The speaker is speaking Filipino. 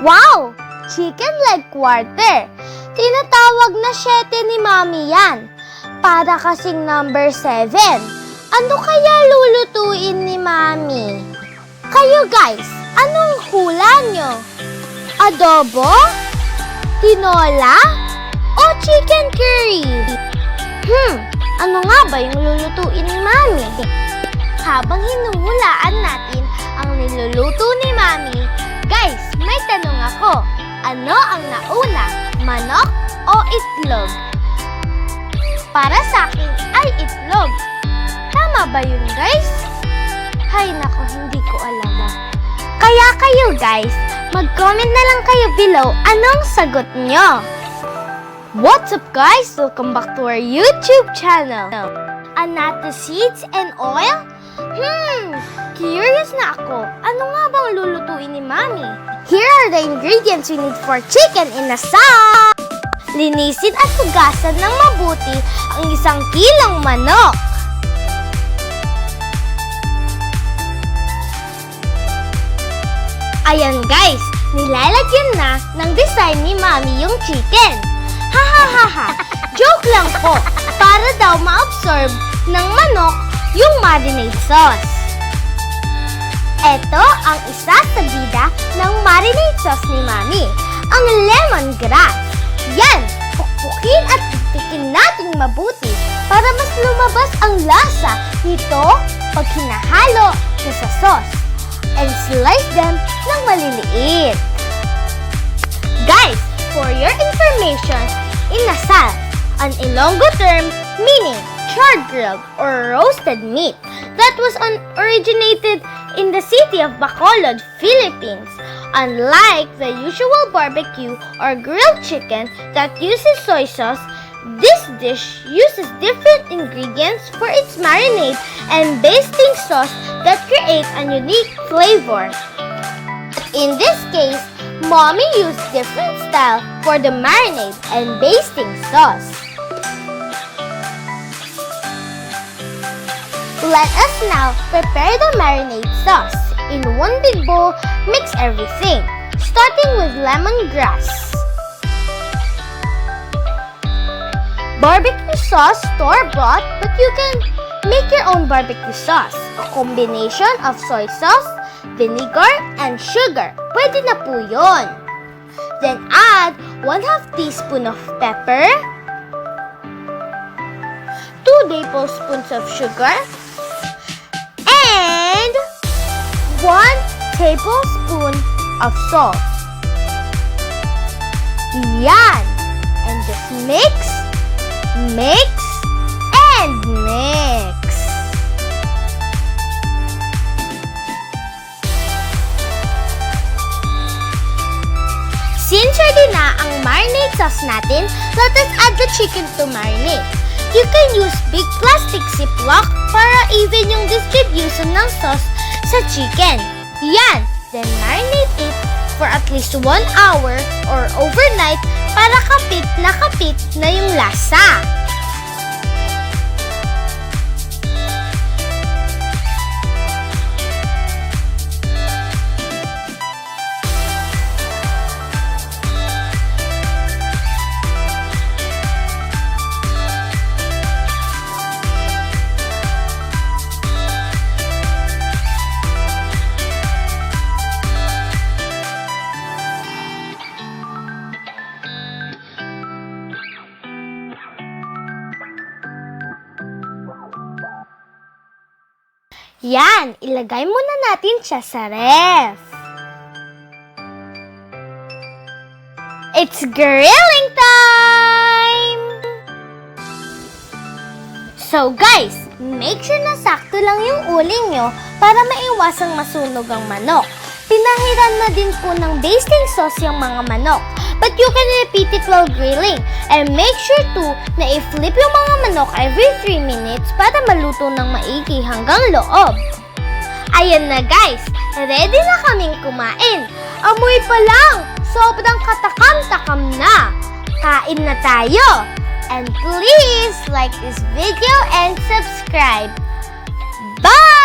Wow! Chicken leg quarter. Tinatawag na 7 ni Mami yan. Para kasing number 7. Ano kaya lulutuin ni Mami? Kayo guys, anong hula nyo? Adobo? Tinola? O chicken curry? Ano nga ba yung lulutuin ni Mami? Habang hinuhulaan natin ang niluluto ni Mami, guys, may tanong ako. Ano ang nauna? Manok o itlog? Para sa akin ay itlog. Tama ba yun, guys? Hay nako, hindi ko alam. Kaya kayo, guys, mag-comment na lang kayo below anong sagot nyo. What's up, guys? Welcome back to our YouTube channel. Annato seeds and oil? Curious na ako. Ano nga bang lulutuin ni Mami? Here are the ingredients we need for chicken inasal. Linisin at hugasan ng mabuti ang 1 kilong manok. Ayan guys, nilalagyan na ng design ni Mami yung chicken. Ha. Joke lang po, para daw ma-absorb ng manok yung marinade sauce. Ito ang isa sa bida ng marinade sauce ni Mami, ang lemongrass. Yan, pukpukin at tikin natin mabuti para mas lumabas ang lasa nito pag hinahalo sa sauce. And slice them ng maliliit. Guys, for your information, inasal, an Ilonggo term meaning charred grilled or roasted meat that was originated in the city of Bacolod, Philippines. Unlike the usual barbecue or grilled chicken that uses soy sauce, this dish uses different ingredients for its marinade and basting sauce that create a unique flavor. In this case, Mommy used different style for the marinade and basting sauce. Let us now prepare the marinade sauce. In one big bowl, mix everything, starting with lemongrass. Barbecue sauce store-bought, but you can make your own barbecue sauce. A combination of soy sauce, vinegar, and sugar. Pwede na po yun. Then add 1/2 teaspoon of pepper, 2 tablespoons of sugar, and 1 tablespoon of salt. Yan! And just mix, and mix. Since ready na ang marinade sauce natin, let us add the chicken to marinate. You can use big plastic ziplock para even yung distribution ng sauce sa chicken. Yan! Then marinate it for at least 1 hour or overnight para kapit na yung lasa. Yan, ilagay muna natin siya sa ref. It's grilling time! So guys, make sure na sakto lang yung uling nyo para maiwasang masunog ang manok. Pinahiran na din po ng basting sauce yung mga manok. But you can repeat it while grilling. And make sure too na i-flip yung mga manok every 3 minutes para maluto ng maigi hanggang loob. Ayan na guys, ready na kaming kumain. Amoy pa lang, sobrang katakam-takam na. Kain na tayo. And please like this video and subscribe. Bye!